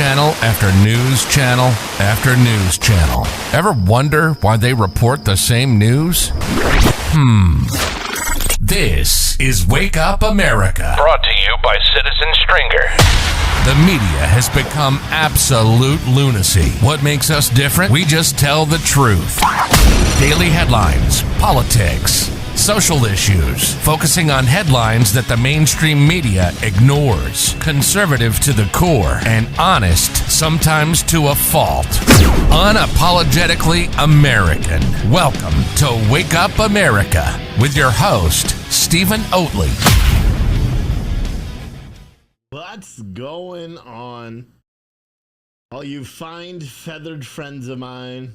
channel after news channel after news channel. Ever wonder why they report the same news? This is Wake Up America. Brought to you by Citizen Stringer. The media has become absolute lunacy. What makes us different? We just tell the truth. Daily headlines, politics, social issues, focusing on headlines that the mainstream media ignores. Conservative to the core and honest, sometimes to a fault. Unapologetically American. Welcome to Wake Up America with your host, Stephen Oatley. What's going on? All you fine feathered friends of mine.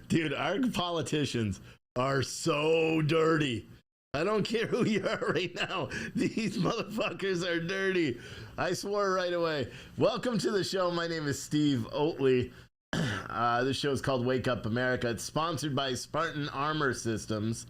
Dude, our politicians are so dirty. I don't care who you are right now. These motherfuckers are dirty. I swore right away. Welcome to the show. My name is Steve Oatley. This show is called Wake Up America. It's sponsored by Spartan Armor Systems.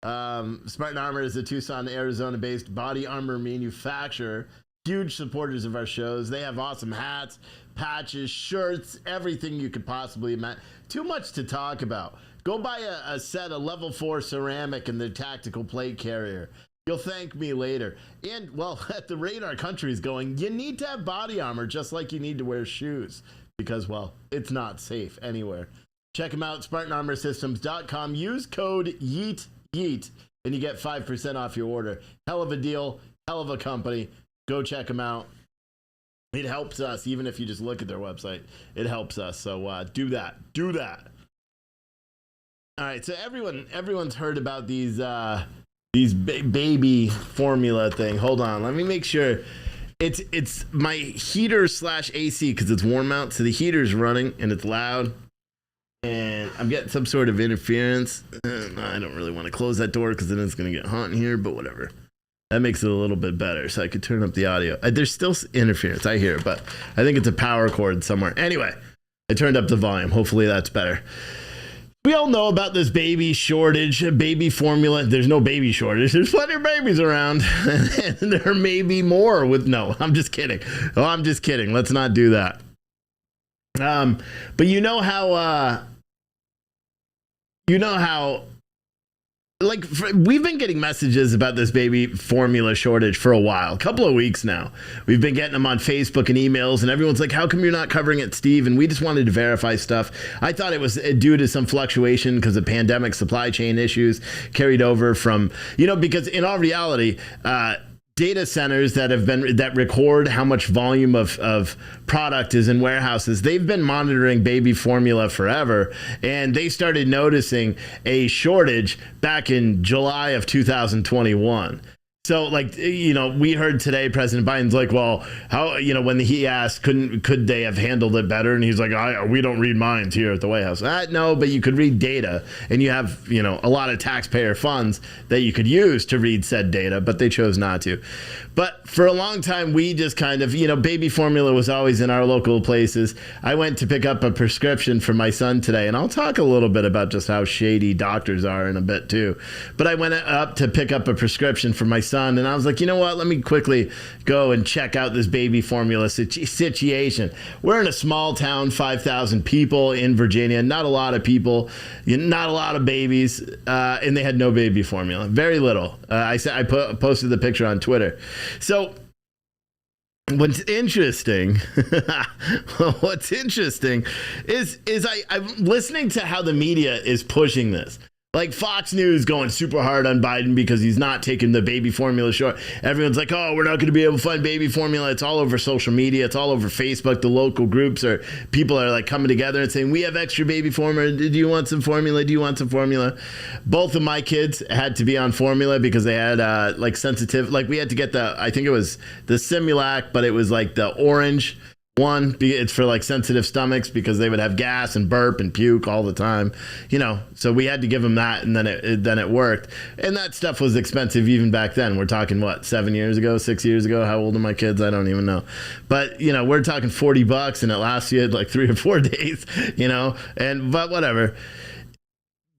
Spartan Armor is a Tucson, Arizona-based body armor manufacturer. Huge supporters of our shows. They have awesome hats, patches, shirts, everything you could possibly imagine. Too much to talk about. Go buy a set of level 4 ceramic and the tactical plate carrier. You'll thank me later. And, well, at the rate our country is going, you need to have body armor just like you need to wear shoes. Because, well, it's not safe anywhere. Check them out, SpartanArmorSystems.com. Use code YEET, and you get 5% off your order. Hell of a deal, hell of a company. Go check them out. It helps us, even if you just look at their website. It helps us, so do that. All right, so everyone's heard about these baby formula thing. Hold on, let me make sure. It's my heater / AC because it's warm out, so the heater's running and it's loud. And I'm getting some sort of interference. I don't really want to close that door because then it's going to get hot in here, but whatever. That makes it a little bit better, so I could turn up the audio. There's still interference, I hear it, but I think it's a power cord somewhere. Anyway, I turned up the volume. Hopefully that's better. We all know about this baby shortage, baby formula. There's no baby shortage. There's plenty of babies around. And there may be more with... No, I'm just kidding. Oh, I'm just kidding. Let's not do that. But you know how... we've been getting messages about this baby formula shortage for a while, a couple of weeks now. We've been getting them on Facebook and emails, and everyone's like, how come you're not covering it, Steve? And we just wanted to verify stuff. I thought it was due to some fluctuation because of pandemic supply chain issues carried over from, because in all reality, data centers that record how much volume of product is in warehouses, they've been monitoring baby formula forever, and they started noticing a shortage back in July of 2021. So, we heard today President Biden's like, well, how, when he asked, could they have handled it better? And he's like, we don't read minds here at the White House. No, but you could read data, and you have, a lot of taxpayer funds that you could use to read said data, but they chose not to. But for a long time, we just kind of, baby formula was always in our local places. I went to pick up a prescription for my son today, and I'll talk a little bit about just how shady doctors are in a bit too. But I went up to pick up a prescription for my son, and I was like, you know what? Let me quickly go and check out this baby formula situation. We're in a small town, 5,000 people in Virginia. Not a lot of people, not a lot of babies, and they had no baby formula. Very little. I posted the picture on Twitter. So what's interesting is I'm listening to how the media is pushing this. Like Fox News going super hard on Biden because he's not taking the baby formula short. Everyone's like, oh, we're not going to be able to find baby formula. It's all over social media. It's all over Facebook. The local groups people are like coming together and saying, we have extra baby formula. Do you want some formula? Do you want some formula? Both of my kids had to be on formula because they had sensitive, we had to get I think it was the Similac, but it was like the orange one. It's for sensitive stomachs because they would have gas and burp and puke all the time, so we had to give them that, and then it worked. And that stuff was expensive even back then. We're talking 7 years ago, 6 years ago. How old are my kids? I don't even know. But we're talking $40 and it lasts you 3 or 4 days, but whatever.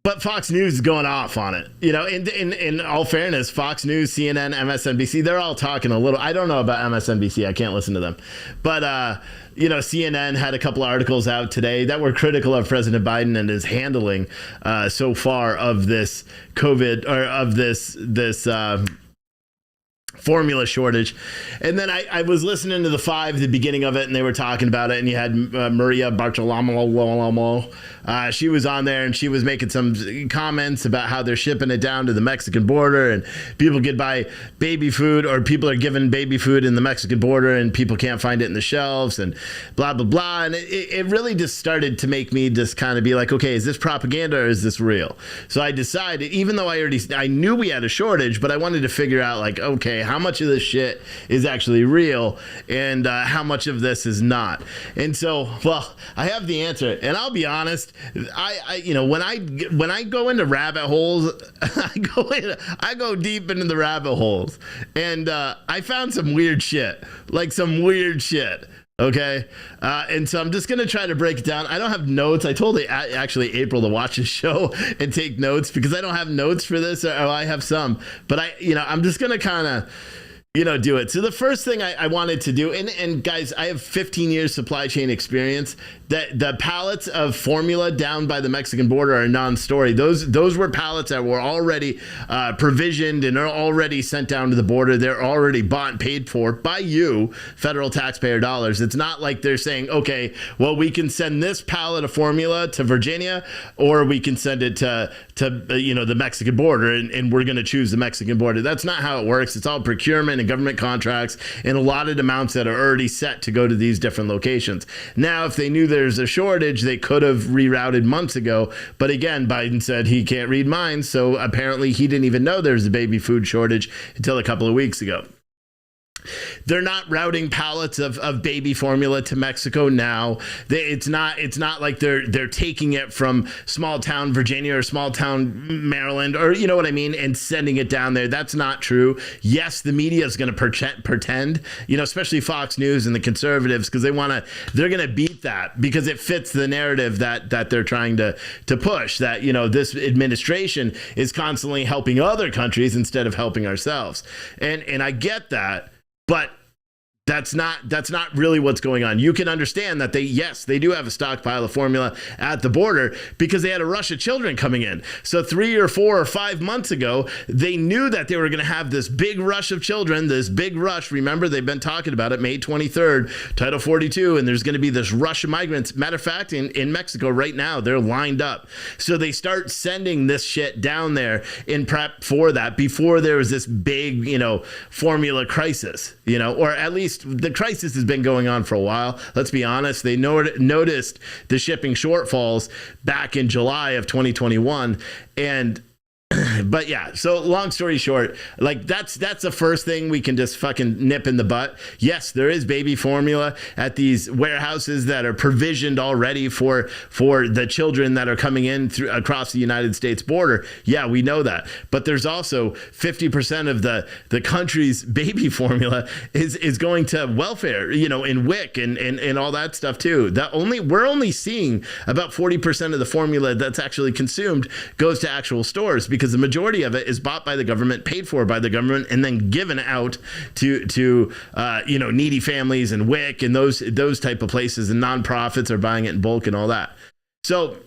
But Fox News is going off on it. In all fairness, Fox News, CNN, MSNBC, they're all talking a little. I don't know about MSNBC. I can't listen to them. But, CNN had a couple of articles out today that were critical of President Biden and his handling so far of this COVID or of this formula shortage. And then I was listening to the 5, the beginning of it, and they were talking about it, and you had Maria Bartolomeo. She was on there, and she was making some comments about how they're shipping it down to the Mexican border, and people could buy baby food, or people are giving baby food in the Mexican border, and people can't find it in the shelves, and blah, blah, blah. And it really just started to make me just kind of be like, okay, is this propaganda or is this real? So I decided, even though I knew we had a shortage, but I wanted to figure out, like, okay, how much of this shit is actually real and how much of this is not. And so, well, I have the answer, and I'll be honest, I when I go into rabbit holes, I go deep into the rabbit holes, and I found some weird shit. Okay. And so I'm just going to try to break it down. I don't have notes. I told actually April to watch the show and take notes, because I don't have notes for this, or I have some, but I'm just going to kind of, do it. So the first thing I wanted to do, and guys, I have 15 years supply chain experience. That the pallets of formula down by the Mexican border are a non-story. Those were pallets that were already provisioned and are already sent down to the border. They're already bought and paid for by you, federal taxpayer dollars. It's not like they're saying, okay, well, we can send this pallet of formula to Virginia, or we can send it to the Mexican border, and we're going to choose the Mexican border. That's not how it works. It's all procurement and government contracts and allotted amounts that are already set to go to these different locations. Now, if they knew there's a shortage, they could have rerouted months ago. But again, Biden said he can't read minds, so apparently he didn't even know there's a baby food shortage until a couple of weeks ago. They're not routing pallets of baby formula to Mexico now. It's not like they're taking it from small town Virginia or small town Maryland, or you know what I mean, and sending it down there. That's not true. Yes, the media is going to pretend, especially Fox News and the conservatives, because they're going to beat that because it fits the narrative that they're trying to push, that this administration is constantly helping other countries instead of helping ourselves. And I get that. But that's not really what's going on. You can understand that they do have a stockpile of formula at the border because they had a rush of children coming in. So 3 or 4 or 5 months ago, they knew that they were going to have this big rush of children, this big rush. Remember, they've been talking about it, May 23rd, Title 42, and there's going to be this rush of migrants. Matter of fact, in Mexico right now, they're lined up. So they start sending this shit down there in prep for that before there was this big, formula crisis, or at least the crisis has been going on for a while. Let's be honest. They noticed the shipping shortfalls back in July of 2021. But yeah, so long story short, like that's the first thing we can just fucking nip in the butt. Yes, there is baby formula at these warehouses that are provisioned already for the children that are coming in across the United States border. Yeah, we know that. But there's also 50% of the country's baby formula is going to welfare, in WIC and all that stuff too. We're only seeing about 40% of the formula that's actually consumed goes to actual stores, because the majority of it is bought by the government, paid for by the government, and then given out to needy families and WIC and those type of places, and nonprofits are buying it in bulk and all that. So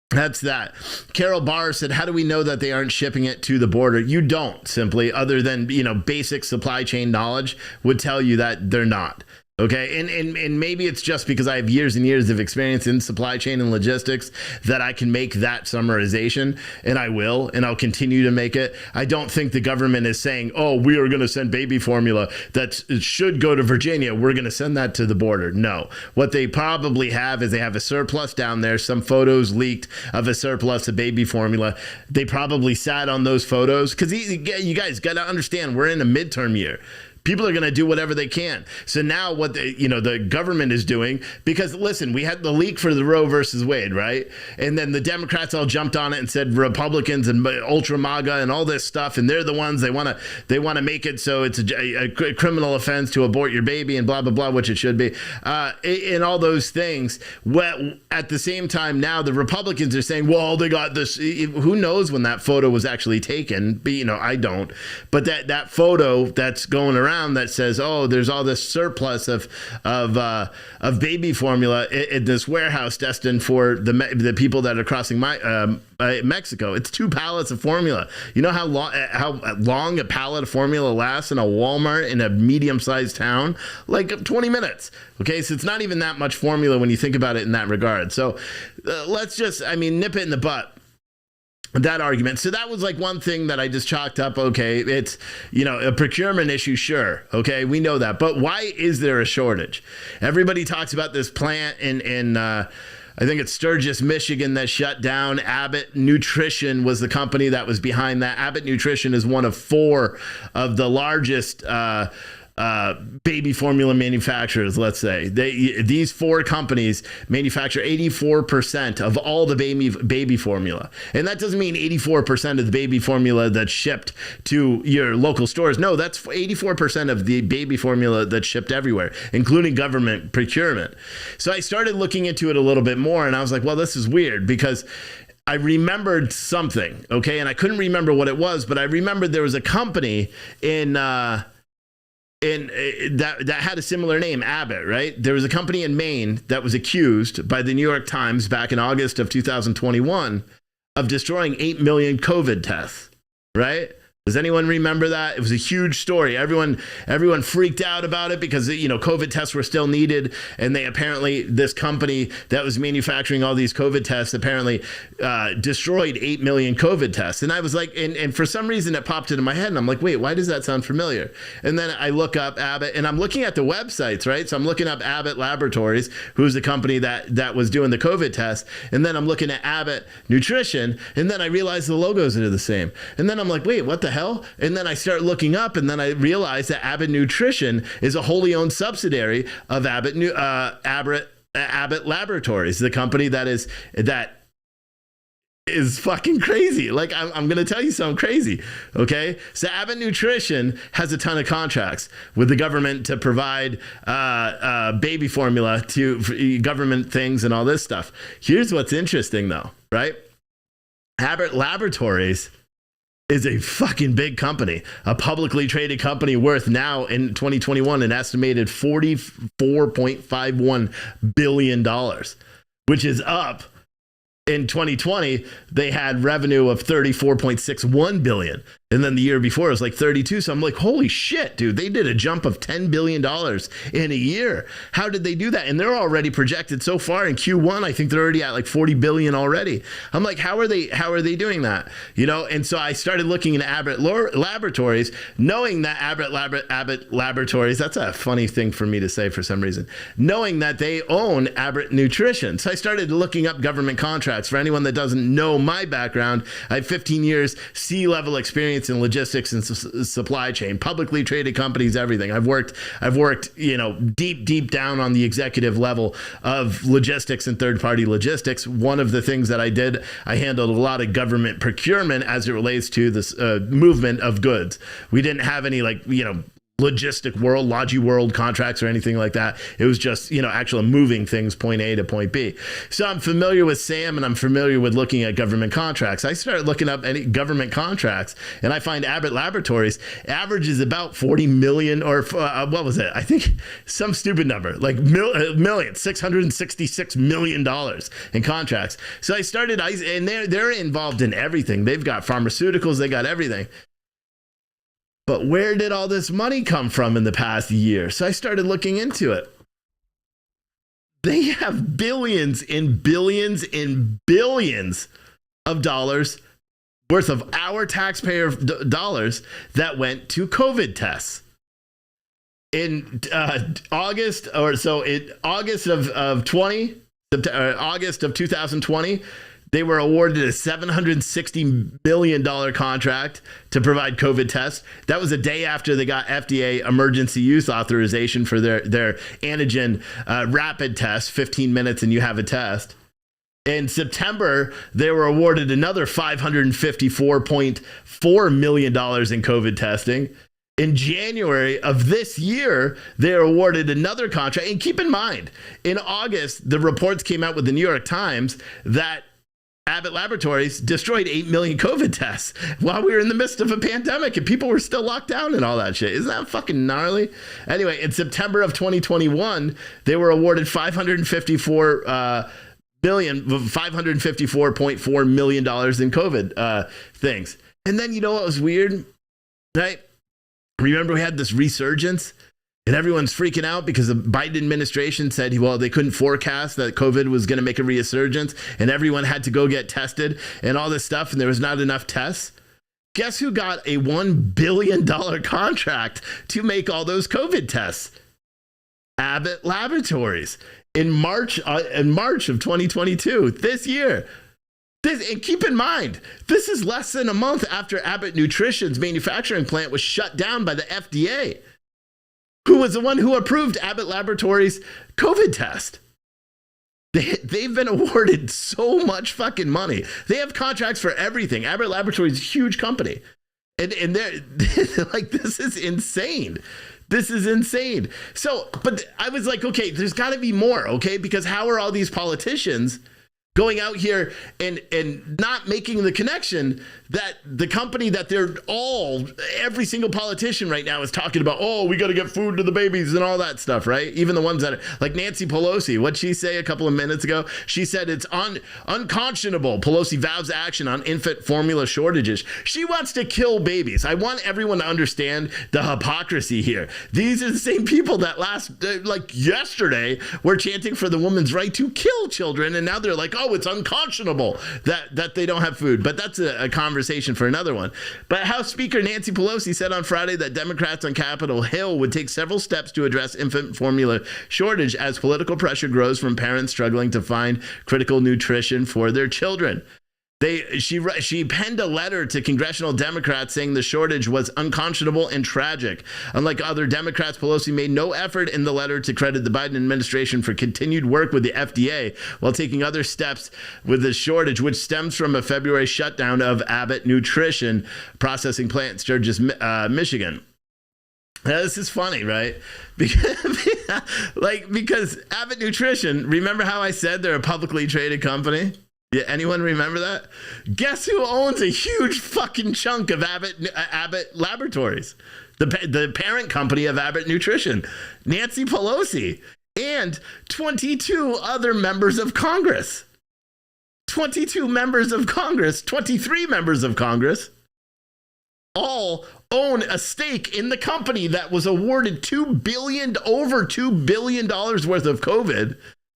that's that. Carol Barr said, how do we know that they aren't shipping it to the border? You don't, simply, other than basic supply chain knowledge would tell you that they're not. Okay, and maybe it's just because I have years and years of experience in supply chain and logistics that I can make that summarization, and I will, and I'll continue to make it. I don't think the government is saying, oh, we are going to send baby formula that should go to Virginia. We're going to send that to the border. No. What they probably have is they have a surplus down there, some photos leaked of a surplus of baby formula. They probably sat on those photos because you guys got to understand, we're in a midterm year. People are going to do whatever they can. So now what the government is doing, because listen, we had the leak for the Roe versus Wade, right? And then the Democrats all jumped on it and said Republicans and ultra MAGA and all this stuff, and they're the ones they want to make it so it's a criminal offense to abort your baby and blah blah blah, which it should be, and all those things. Well, at the same time, now the Republicans are saying, well, they got this. Who knows when that photo was actually taken? But, I don't. But that photo that's going around that says, oh, there's all this surplus of baby formula in this warehouse destined for the people that are crossing Mexico. It's 2 pallets of formula. You know how long a pallet of formula lasts in a Walmart in a medium-sized town? Like 20 minutes. Okay, so it's not even that much formula when you think about it in that regard. So let's just, nip it in the butt. That argument. So that was like one thing that I just chalked up. Okay, it's, a procurement issue. Sure. Okay, we know that. But why is there a shortage? Everybody talks about this plant in I think it's Sturgis, Michigan, that shut down. Abbott Nutrition was the company that was behind that. Abbott Nutrition is one of 4 of the largest baby formula manufacturers, let's say. These 4 companies manufacture 84% of all the baby formula. And that doesn't mean 84% of the baby formula that's shipped to your local stores. No, that's 84% of the baby formula that's shipped everywhere, including government procurement. So I started looking into it a little bit more, and I was like, well, this is weird, because I remembered something, okay? And I couldn't remember what it was, but I remembered there was a company that had a similar name, Abbott, right? There was a company in Maine that was accused by the New York Times back in August of 2021 of destroying 8 million COVID tests, right? Does anyone remember that? It was a huge story. Everyone freaked out about it because, COVID tests were still needed. And this company that was manufacturing all these COVID tests apparently destroyed 8 million COVID tests. And I was like, and for some reason it popped into my head. And I'm like, wait, why does that sound familiar? And then I look up Abbott, and I'm looking at the websites, right? So I'm looking up Abbott Laboratories, who's the company that was doing the COVID test. And then I'm looking at Abbott Nutrition. And then I realize the logos are the same. And then I'm like, wait, what the hell? And then I start looking up, and then I realize that Abbott Nutrition is a wholly owned subsidiary of Abbott Laboratories, the company that is fucking crazy. Like, I'm going to tell you something crazy. Okay. So Abbott Nutrition has a ton of contracts with the government to provide baby formula to government things and all this stuff. Here's what's interesting though, right? Abbott Laboratories is a fucking big company, a publicly traded company worth now in 2021 an estimated $44.51 billion, which is up. In 2020, they had revenue of $34.61 billion. And then the year before, it was like 32. So I'm like, holy shit, dude, they did a jump of $10 billion in a year. How did they do that? And they're already projected so far in Q1. I think they're already at like 40 billion already. I'm like, how are they doing that? And so I started looking at Abbott Laboratories, knowing that Abbott Laboratories, that's a funny thing for me to say for some reason, knowing that they own Abbott Nutrition. So I started looking up government contracts. For anyone that doesn't know my background, I have 15 years C-level experience in logistics and supply chain, publicly traded companies, everything. I've worked, deep down on the executive level of logistics and third-party logistics. One of the things that I did, I handled a lot of government procurement as it relates to this movement of goods. We didn't have any logistic world, Logi World contracts or anything like that. It was just, actually moving things point A to point B. So I'm familiar with SAM, and I'm familiar with looking at government contracts. I started looking up any government contracts, and I find Abbott Laboratories averages about 40 million, or what was it? I think some stupid number, like $666 million in contracts. So I started, and they're involved in everything. They've got pharmaceuticals, they got everything. But where did all this money come from in the past year? So I started looking into it. They have billions and billions and billions of dollars worth of our taxpayer dollars that went to COVID tests. In August of 2020, They were awarded a $760 million contract to provide COVID tests. That was a day after they got FDA emergency use authorization for their antigen rapid test, 15 minutes and you have a test. In September, they were awarded another $554.4 million in COVID testing. In January of this year, they were awarded another contract. And keep in mind, in August, the reports came out with the New York Times that Abbott Laboratories destroyed 8 million COVID tests while we were in the midst of a pandemic and people were still locked down and all that shit. Isn't that fucking gnarly? Anyway, in September of 2021, they were awarded $554.4 million in COVID things. And then you know what was weird? Right? Remember we had this resurgence? And everyone's freaking out because the Biden administration said, well, they couldn't forecast that COVID was going to make a resurgence and everyone had to go get tested and all this stuff. And there was not enough tests. Guess who got a $1 billion contract to make all those COVID tests? Abbott Laboratories in March of 2022, this year. And keep in mind, this is less than a month after Abbott Nutrition's manufacturing plant was shut down by the FDA. Who was the one who approved Abbott Laboratories' COVID test. They've been awarded so much fucking money. They have contracts for everything. Abbott Laboratories is a huge company. And they're like, this is insane. This is insane. So, but I was like, okay, there's got to be more, okay? Because how are all these politicians going out here and not making the connection that the company that every single politician right now is talking about, oh, we got to get food to the babies and all that stuff, right? Even the ones that are like Nancy Pelosi. What'd she say a couple of minutes ago? She said it's unconscionable. Pelosi vows action on infant formula shortages. She wants to kill babies. I want everyone to understand the hypocrisy here. These are the same people that yesterday were chanting for the woman's right to kill children. And now they're like, oh, it's unconscionable that they don't have food. But that's a conversation for another one. But House Speaker Nancy Pelosi said on Friday that Democrats on Capitol Hill would take several steps to address infant formula shortage as political pressure grows from parents struggling to find critical nutrition for their children. She penned a letter to congressional Democrats saying the shortage was unconscionable and tragic. Unlike other Democrats, Pelosi made no effort in the letter to credit the Biden administration for continued work with the FDA while taking other steps with the shortage, which stems from a February shutdown of Abbott Nutrition processing plant in Sturgis, Michigan. Now, this is funny, right? Because Abbott Nutrition, remember how I said they're a publicly traded company? Yeah, anyone remember that? Guess who owns a huge fucking chunk of Abbott Laboratories? The parent company of Abbott Nutrition. Nancy Pelosi and 22 other members of Congress. 23 members of Congress all own a stake in the company that was awarded over $2 billion worth of COVID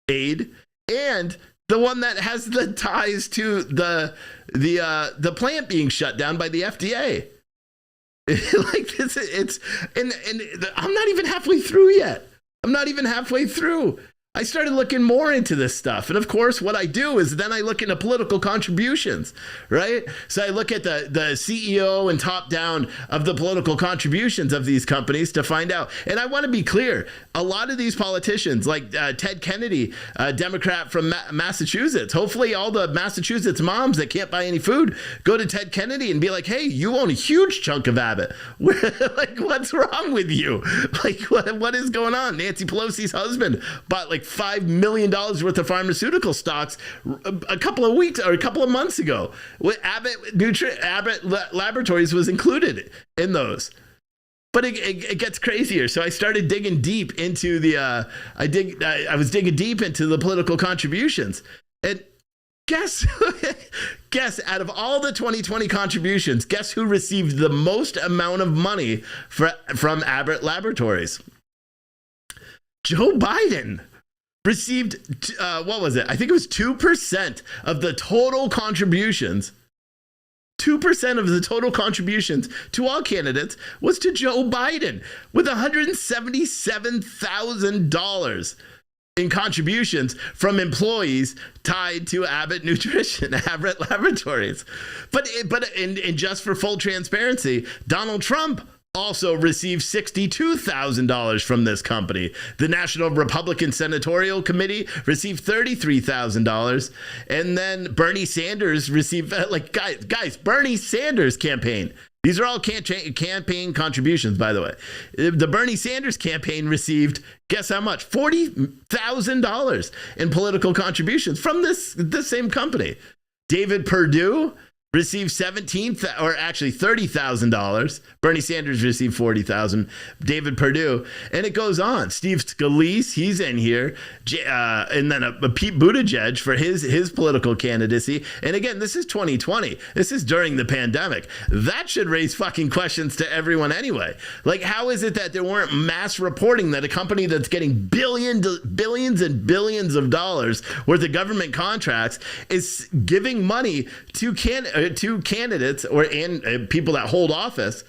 aid, and the one that has the ties to the plant being shut down by the FDA. Like this, and I'm not even halfway through yet. I started looking more into this stuff. And of course, what I do is then I look into political contributions, right? So I look at the CEO and top down of the political contributions of these companies to find out. And I want to be clear, a lot of these politicians, like Ted Kennedy, a Democrat from Massachusetts, hopefully all the Massachusetts moms that can't buy any food go to Ted Kennedy and be like, hey, you own a huge chunk of Abbott. Like, what's wrong with you? Like, what is going on? Nancy Pelosi's husband bought like $5 million worth of pharmaceutical stocks a couple of months ago. Abbott Laboratories was included in those. But it gets crazier. So I started digging deep into I was digging deep into the political contributions. And guess out of all the 2020 contributions, guess who received the most amount of money from Abbott Laboratories? Joe Biden received, what was it? I think it was 2% of the total contributions. 2% of the total contributions to all candidates was to Joe Biden with $177,000. in contributions from employees tied to Abbott Nutrition, Abbott Laboratories. But just for full transparency, Donald Trump also received $62,000 from this company. The National Republican Senatorial Committee received $33,000. And then Bernie Sanders received, guys, Bernie Sanders campaign. These are all campaign contributions, by the way. The Bernie Sanders campaign received, guess how much? $40,000 in political contributions from this same company. David Perdue received $30,000. Bernie Sanders received $40,000. David Perdue, and it goes on. Steve Scalise, he's in here, and then a Pete Buttigieg for his political candidacy. And again, this is 2020. This is during the pandemic. That should raise fucking questions to everyone anyway. Like, how is it that there weren't mass reporting that a company that's getting billions and billions of dollars worth of government contracts is giving money to candidates and people that hold office?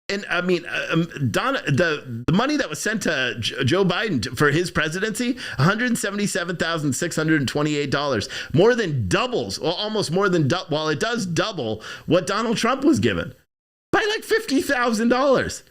And I mean, the money that was sent to Joe Biden for his presidency, $177,628, more than doubles, well, almost more than while it does double what Donald Trump was given by like $50,000.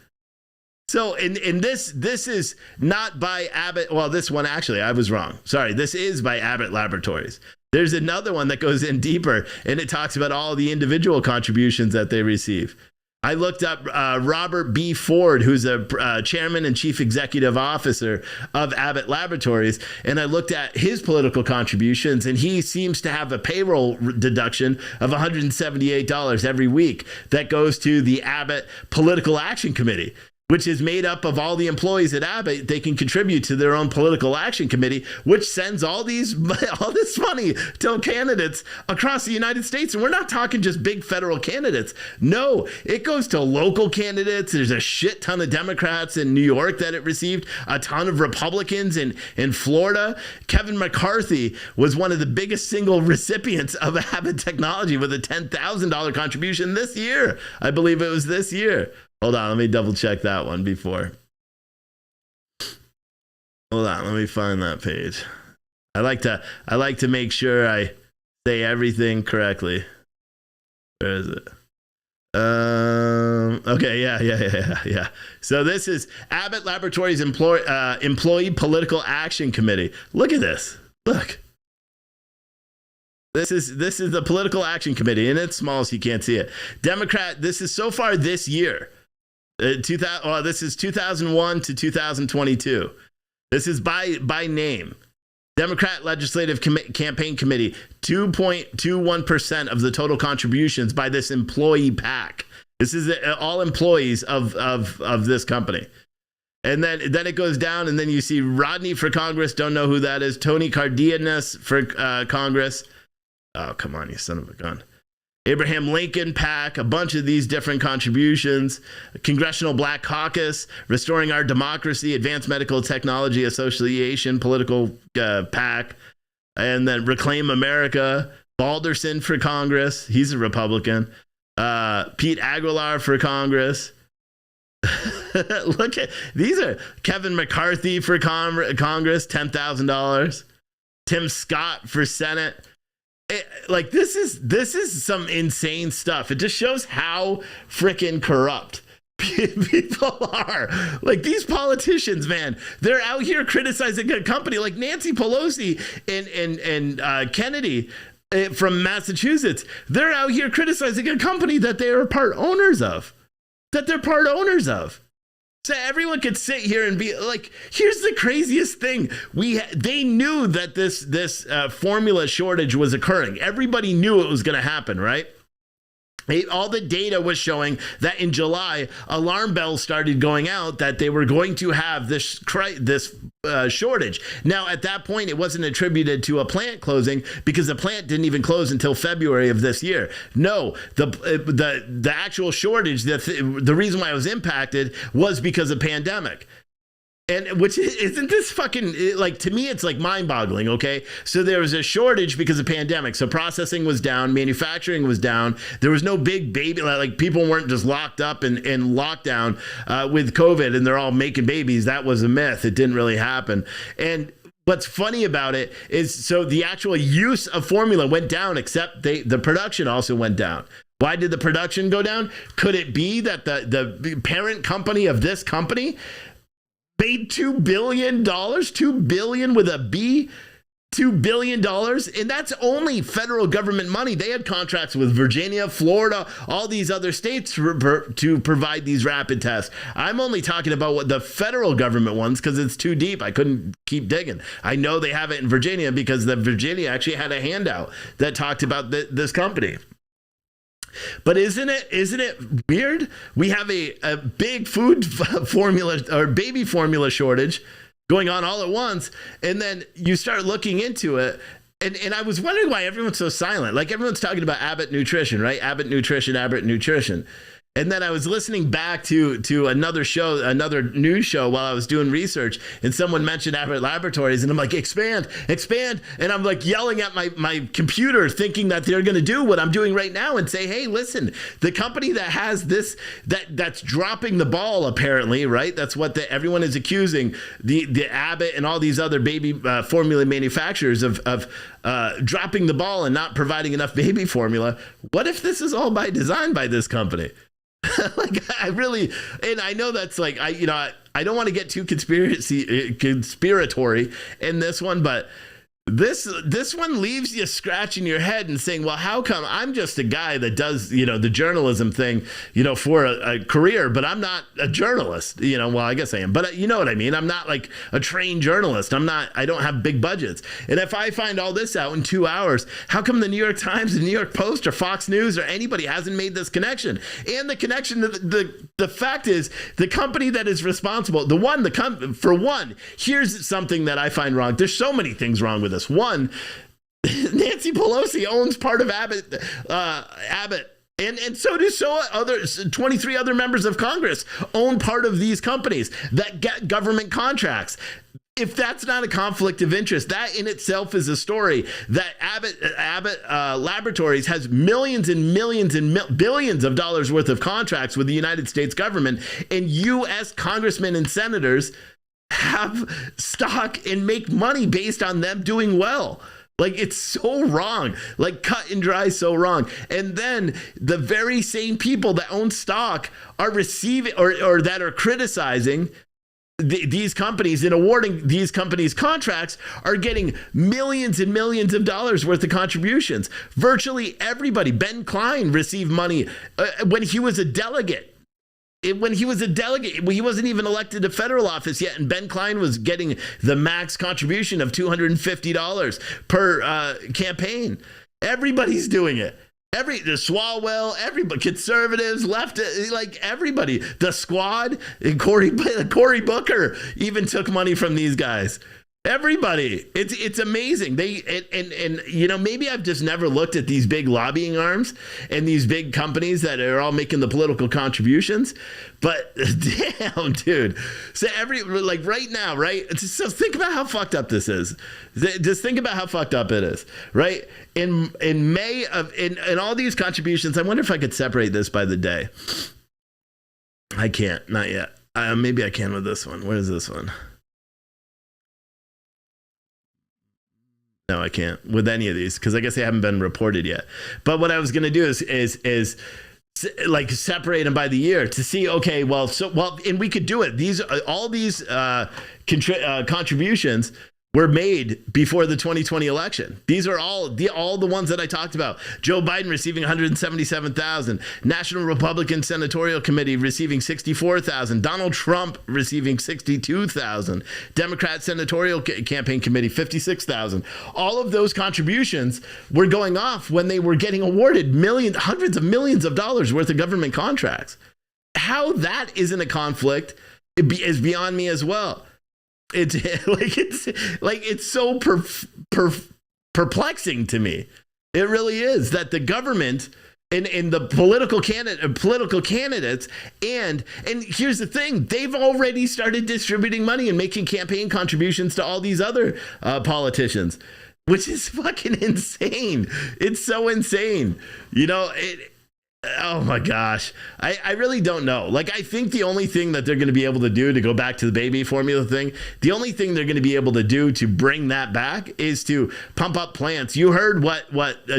So, and this is not by Abbott. Well, this one actually, I was wrong. Sorry, this is by Abbott Laboratories. There's another one that goes in deeper, and it talks about all the individual contributions that they receive. I looked up Robert B. Ford, who's a chairman and chief executive officer of Abbott Laboratories, and I looked at his political contributions, and he seems to have a payroll deduction of $178 every week that goes to the Abbott Political Action Committee, which is made up of all the employees at Abbott. They can contribute to their own political action committee, which sends all this money to candidates across the United States. And we're not talking just big federal candidates. No, it goes to local candidates. There's a shit ton of Democrats in New York that it received, a ton of Republicans in Florida. Kevin McCarthy was one of the biggest single recipients of Abbott Technology with a $10,000 contribution this year. I believe it was this year. Hold on, let me double check that one before. Hold on, let me find that page. I like to make sure I say everything correctly. Where is it? Okay, yeah. So this is Abbott Laboratories Employee Political Action Committee. Look at this. Look. This is the Political Action Committee, and it's small so you can't see it. Democrat, this is so far this year. This is 2001 to 2022. This is by name. Democrat Legislative Campaign Committee, 2.21% of the total contributions by this employee PAC. This is all employees of this company. And then it goes down, and then you see Rodney for Congress. Don't know who that is. Tony Cardenas for Congress. Oh, come on, you son of a gun. Abraham Lincoln PAC, a bunch of these different contributions. Congressional Black Caucus, Restoring Our Democracy, Advanced Medical Technology Association, political PAC. And then Reclaim America, Balderson for Congress. He's a Republican. Pete Aguilar for Congress. Look at these are Kevin McCarthy for Congress, $10,000. Tim Scott for Senate. This is some insane stuff. It just shows how freaking corrupt people are. Like, these politicians, man, they're out here criticizing a company like Nancy Pelosi and Kennedy from Massachusetts. They're out here criticizing a company that they are part owners of. So everyone could sit here and be like, here's the craziest thing. They knew that this formula shortage was occurring. Everybody knew it was going to happen, right? All the data was showing that in July, alarm bells started going out that they were going to have this shortage. Now, at that point, it wasn't attributed to a plant closing because the plant didn't even close until February of this year. No, the actual shortage, the reason why it was impacted was because of pandemic. And which isn't this fucking, like, to me, it's like mind boggling. Okay. So there was a shortage because of pandemic. So processing was down, manufacturing was down. There was no big baby, like people weren't just locked up in lockdown with COVID and they're all making babies. That was a myth. It didn't really happen. And what's funny about it is, so the actual use of formula went down, except the production also went down. Why did the production go down? Could it be that the parent company of this company paid $2 billion, $2 billion with a B, $2 billion, and that's only federal government money. They had contracts with Virginia, Florida, all these other states to provide these rapid tests. I'm only talking about what the federal government ones, because it's too deep. I couldn't keep digging. I know they have it in Virginia because the Virginia actually had a handout that talked about this company. But isn't it weird? We have a big food formula or baby formula shortage going on all at once, and then you start looking into it, and I was wondering why everyone's so silent. Like, everyone's talking about Abbott Nutrition, right? Abbott Nutrition. And then I was listening back to another show, another news show, while I was doing research, and someone mentioned Abbott Laboratories, and I'm like, expand. And I'm like yelling at my computer, thinking that they're going to do what I'm doing right now and say, hey, listen, the company that has this, that's dropping the ball, apparently, right? That's what everyone is accusing the Abbott and all these other baby formula manufacturers of dropping the ball and not providing enough baby formula. What if this is all by design by this company? Like, I really, and I know that's like, I don't want to get too conspiratory in this one, but this one leaves you scratching your head and saying, well, how come I'm just a guy that does, the journalism thing, for a career, but I'm not a journalist, well, I guess I am, but you know what I mean? I'm not like a trained journalist. I don't have big budgets. And if I find all this out in 2 hours, how come the New York Times, the New York Post, or Fox News, or anybody hasn't made this connection? And the connection, the fact is, the company that is responsible, for one, here's something that I find wrong. There's so many things wrong with this. One, Nancy Pelosi owns part of Abbott, and so do 23 other members of Congress own part of these companies that get government contracts. If that's not a conflict of interest, that in itself is a story that Abbott Laboratories has millions and millions and billions of dollars worth of contracts with the United States government, and U.S. congressmen and senators have stock and make money based on them doing well. Like, it's so wrong, like cut and dry, so wrong. And then the very same people that own stock are receiving or that are criticizing these companies and awarding these companies contracts are getting millions and millions of dollars worth of contributions. Virtually everybody. Ben Klein received money when he was a delegate. He wasn't even elected to federal office yet, and Ben Klein was getting the max contribution of $250 per campaign. Everybody's doing it. The Swalwell, everybody, conservatives, left, like everybody. The Squad, and Cory Booker even took money from these guys. Everybody. It's amazing. Maybe I've just never looked at these big lobbying arms and these big companies that are all making the political contributions. But damn, dude. So right now, right? So think about how fucked up this is. Just think about how fucked up it is, right? In May in all these contributions, I wonder if I could separate this by the day. I can't, not yet. Maybe I can with this one. Where is this one? No, I can't with any of these because I guess they haven't been reported yet. But what I was going to do is like separate them by the year to see. Okay, and we could do it. All these contributions were made before the 2020 election. These are all the ones that I talked about. Joe Biden receiving $177,000, National Republican Senatorial Committee receiving $64,000, Donald Trump receiving $62,000, Democrat Senatorial Campaign Committee $56,000. All of those contributions were going off when they were getting awarded hundreds of millions of dollars worth of government contracts. How that isn't a conflict is beyond me as well. It's so perplexing to me. It really is that the government and the political candidates and here's the thing, they've already started distributing money and making campaign contributions to all these other politicians, which is fucking insane. It's so insane. Oh my gosh. I really don't know. Like, I think the only thing that they're going to be able to do to go back to the baby formula thing, the only thing they're going to be able to do to bring that back is to pump up plants. You heard what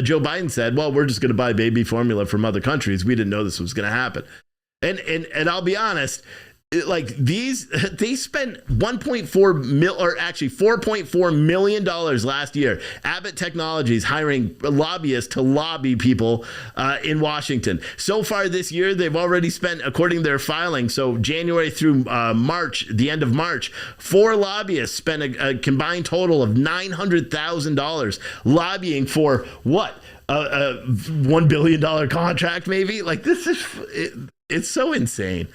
Joe Biden said. Well, we're just going to buy baby formula from other countries. We didn't know this was going to happen. And I'll be honest, like they spent 4.4 million dollars last year. Abbott Technologies hiring lobbyists to lobby people in Washington. So far this year, they've already spent, according to their filing, so January through March, the end of March, 4 lobbyists spent a combined total of $900,000 lobbying for what? A $1 billion contract, maybe? Like, this is it's so insane.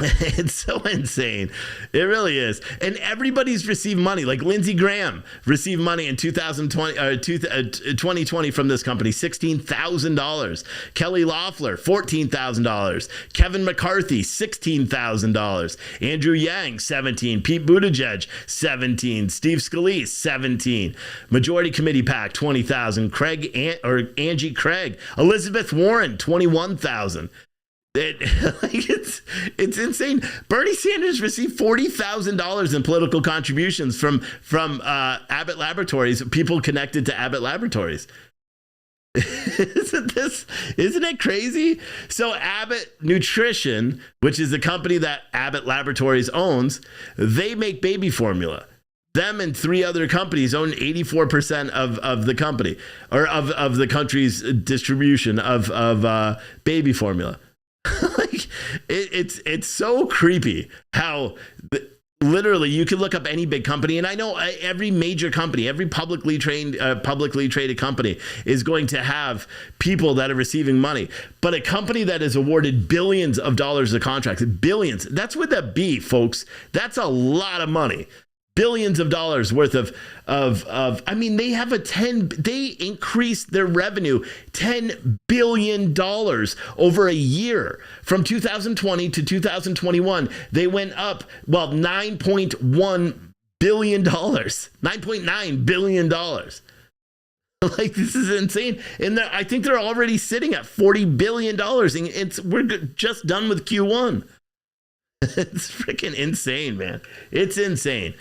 It's so insane. It really is. And everybody's received money. Like Lindsey Graham received money in 2020 from this company, $16,000. Kelly Loeffler, $14,000. Kevin McCarthy, $16,000. Andrew Yang, $17,000. Pete Buttigieg, $17,000. Steve Scalise, $17,000. Majority Committee PAC, $20,000. Angie Craig. Elizabeth Warren, $21,000. It's insane. Bernie Sanders received $40,000 in political contributions from Abbott Laboratories, people connected to Abbott Laboratories. Isn't it crazy? So Abbott Nutrition, which is the company that Abbott Laboratories owns, they make baby formula. Them and 3 other companies own 84% of the company, or of the country's distribution of baby formula. Like, it's so creepy how literally you can look up any big company, and I know every major company, every publicly traded company is going to have people that are receiving money, but a company that is awarded billions of dollars of contracts, billions, that's with a B, folks. That's a lot of money. Billions of dollars worth of I mean, they increased their revenue $10 billion over a year. From 2020 to 2021, they went up, well, $9.1 billion, $9.9 billion. Like, this is insane. And I think they're already sitting at $40 billion. And we're just done with Q1. It's freaking insane, man. It's insane.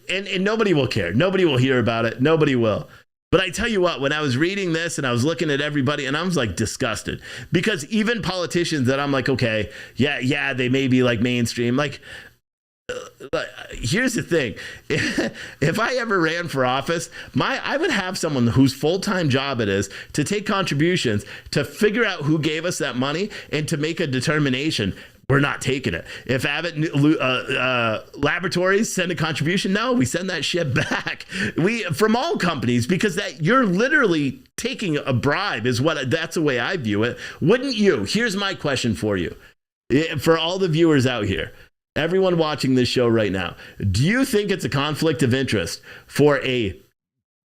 And nobody will care. Nobody will hear about it. Nobody will. But I tell you what, when I was reading this and I was looking at everybody, and I was like disgusted, because even politicians that I'm like, okay, yeah, they may be like mainstream. Like, here's the thing. If I ever ran for office, I would have someone whose full-time job it is to take contributions, to figure out who gave us that money, and to make a determination. We're not taking it. If Abbott Laboratories send a contribution, no, we send that shit back. From all companies, because that you're literally taking a bribe that's the way I view it. Wouldn't you? Here's my question for you. For all the viewers out here, everyone watching this show right now, do you think it's a conflict of interest for a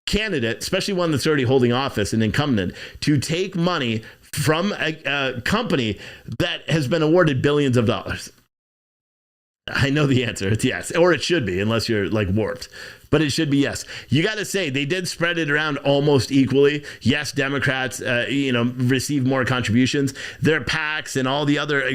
candidate, especially one that's already holding office, an incumbent, to take money from a company that has been awarded billions of dollars? I know the answer. It's yes, or it should be, unless you're like warped. But it should be yes. You got to say they did spread it around almost equally. Yes, Democrats, received more contributions. Their PACs and all the other.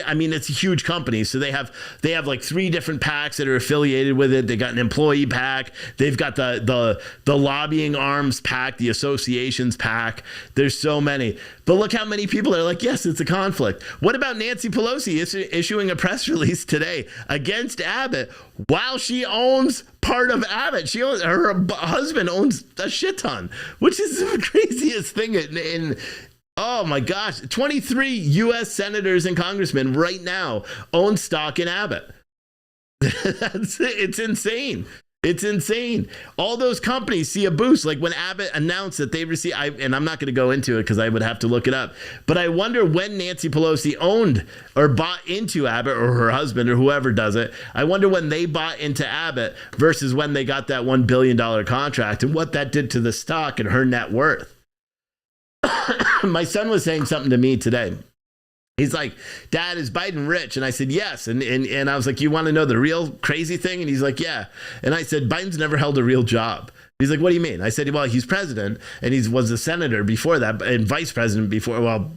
I mean, it's a huge company, so they have like 3 different PACs that are affiliated with it. They got an employee PAC. They've got the lobbying arms PAC, the associations PAC. There's so many. But look how many people are like, yes, it's a conflict. What about Nancy Pelosi issuing a press release today against Abbott while she owns part of Abbott? Her husband owns a shit ton, which is the craziest thing. Oh my gosh, 23 U.S. senators and congressmen right now own stock in Abbott. It's insane. It's insane. All those companies see a boost. Like when Abbott announced that they received, and I'm not going to go into it because I would have to look it up, but I wonder when Nancy Pelosi owned or bought into Abbott, or her husband or whoever does it, I wonder when they bought into Abbott versus when they got that $1 billion contract, and what that did to the stock and her net worth. My son was saying something to me today. He's like, Dad, is Biden rich? And I said, yes. And I was like, you want to know the real crazy thing? And he's like, yeah. And I said, Biden's never held a real job. He's like, what do you mean? I said, well, he's president and he was a senator before that and vice president before,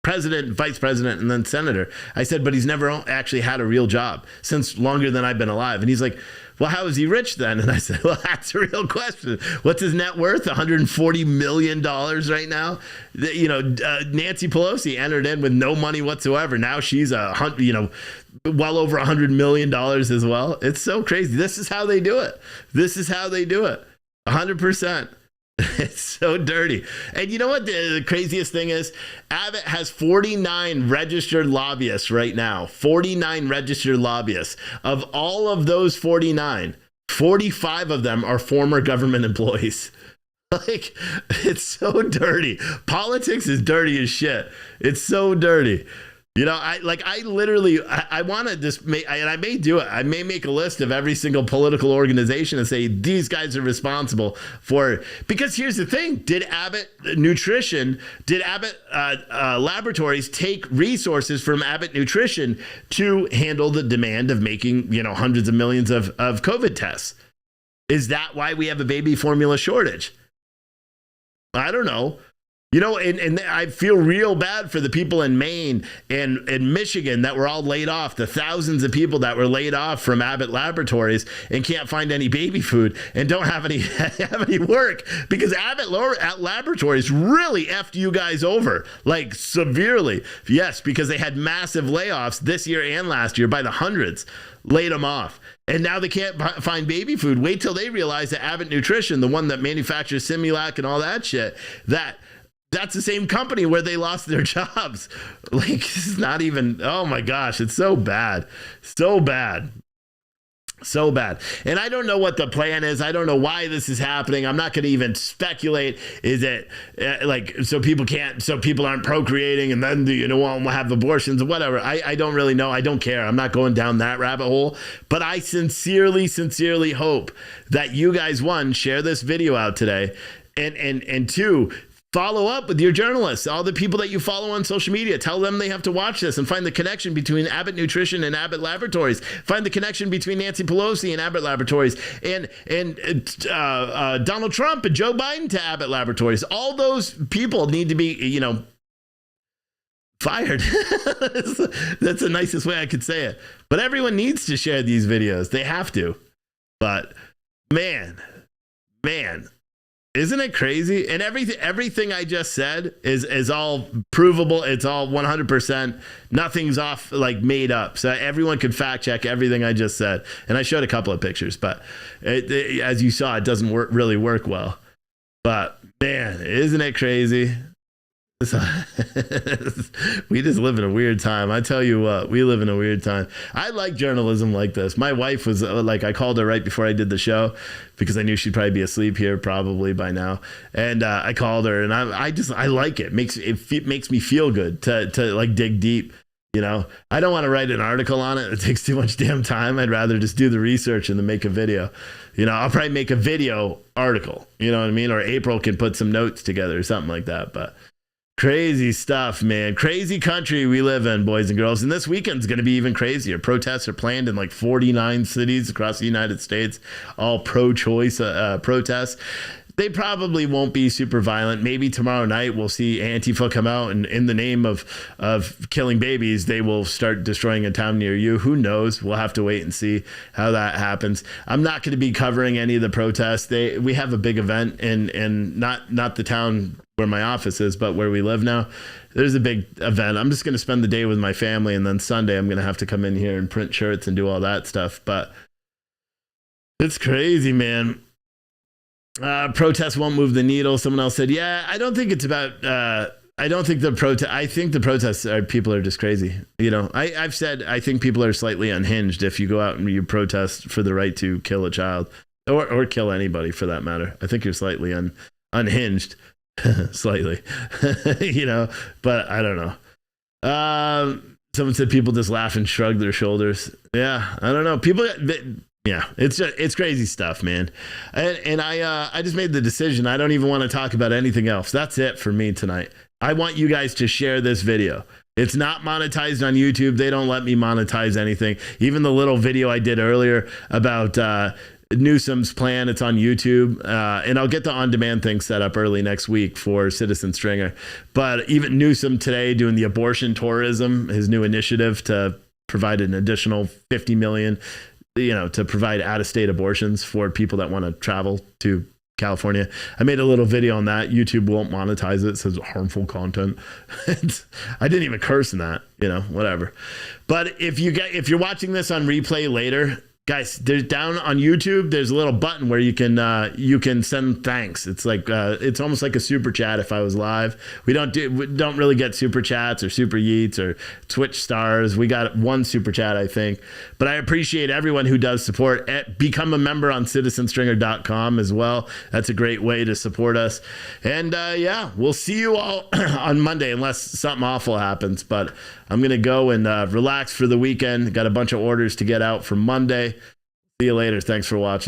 president, vice president, and then senator. I said, but he's never actually had a real job since longer than I've been alive. And he's like, well, how is he rich then? And I said, well, that's a real question. What's his net worth? $140 million right now. Nancy Pelosi entered in with no money whatsoever. Now she's well over $100 million as well. It's so crazy. This is how they do it. 100%. It's so dirty. And you know what the craziest thing is? Abbott has 49 registered lobbyists right now. 49 registered lobbyists. Of all of those 49, 45 of them are former government employees. Like, it's so dirty. Politics is dirty as shit. It's so dirty. I want to just make, and I may do it. I may make a list of every single political organization and say, these guys are responsible for, because here's the thing. Did Abbott Laboratories take resources from Abbott Nutrition to handle the demand of making, hundreds of millions of COVID tests? Is that why we have a baby formula shortage? I don't know. And I feel real bad for the people in Maine and Michigan that were all laid off, the thousands of people that were laid off from Abbott Laboratories and can't find any baby food and don't have any work because Abbott Laboratories really effed you guys over, like severely. Yes, because they had massive layoffs this year and last year by the hundreds, laid them off. And now they can't find baby food. Wait till they realize that Abbott Nutrition, the one that manufactures Similac and all that shit, that's the same company where they lost their jobs. Like, it's not even, oh my gosh, it's so bad. So bad. And I don't know what the plan is. I don't know why this is happening. I'm not going to even speculate. Is it so people aren't procreating and then, won't have abortions or whatever. I don't really know. I don't care. I'm not going down that rabbit hole. But I sincerely hope that you guys, one, share this video out today. And two, follow up with your journalists, all the people that you follow on social media. Tell them they have to watch this and find the connection between Abbott Nutrition and Abbott Laboratories. Find the connection between Nancy Pelosi and Abbott Laboratories and Donald Trump and Joe Biden to Abbott Laboratories. All those people need to be, fired. That's the nicest way I could say it. But everyone needs to share these videos. They have to. But man. Isn't it crazy? And everything I just said is all provable. It's all 100%. Nothing's off, like made up. So everyone could fact check everything I just said. And I showed a couple of pictures, but as you saw, it doesn't really work well. But man, isn't it crazy? We just live in a weird time. I tell you what, we live in a weird time. I like journalism like this. My wife was I called her right before I did the show because I knew she'd probably be asleep here probably by now. And I called her and I like it. It makes me feel good to like dig deep. I don't want to write an article on it. It takes too much damn time. I'd rather just do the research and then make a video. I'll probably make a video article, you know what I mean? Or April can put some notes together or something like that. But crazy stuff, man. Crazy country we live in, boys and girls. And this weekend's going to be even crazier. Protests are planned in like 49 cities across the United States, all pro-choice protests. They probably won't be super violent. Maybe tomorrow night we'll see Antifa come out and in the name of killing babies, they will start destroying a town near you. Who knows? We'll have to wait and see how that happens. I'm not going to be covering any of the protests. We have a big event in not the town where my office is, but where we live now. There's a big event. I'm just going to spend the day with my family, and then Sunday I'm going to have to come in here and print shirts and do all that stuff. But it's crazy, man. Protests won't move the needle. Someone else said, yeah, I don't think it's about, I don't think the protest, I think the protests people are just crazy. I've said, I think people are slightly unhinged if you go out and you protest for the right to kill a child or kill anybody for that matter. I think you're slightly unhinged, slightly, but I don't know. Someone said people just laugh and shrug their shoulders. Yeah. I don't know. Yeah, it's crazy stuff, man. And I just made the decision. I don't even want to talk about anything else. That's it for me tonight. I want you guys to share this video. It's not monetized on YouTube. They don't let me monetize anything. Even the little video I did earlier about Newsom's plan, it's on YouTube. And I'll get the on-demand thing set up early next week for Citizen Stringer. But even Newsom today doing the abortion tourism, his new initiative to provide an additional $50 million, to provide out-of-state abortions for people that want to travel to California. I made a little video on that. YouTube won't monetize it. It says harmful content. I didn't even curse in that, whatever. But if you're watching this on replay later, guys, there's down on YouTube, there's a little button where you can send thanks. It's like it's almost like a super chat if I was live. We don't really get super chats or super yeets or Twitch stars. We got one super chat, I think. But I appreciate everyone who does support. Become a member on citizenstringer.com as well. That's a great way to support us. And we'll see you all on Monday unless something awful happens. But I'm going to go and relax for the weekend. Got a bunch of orders to get out for Monday. See you later. Thanks for watching.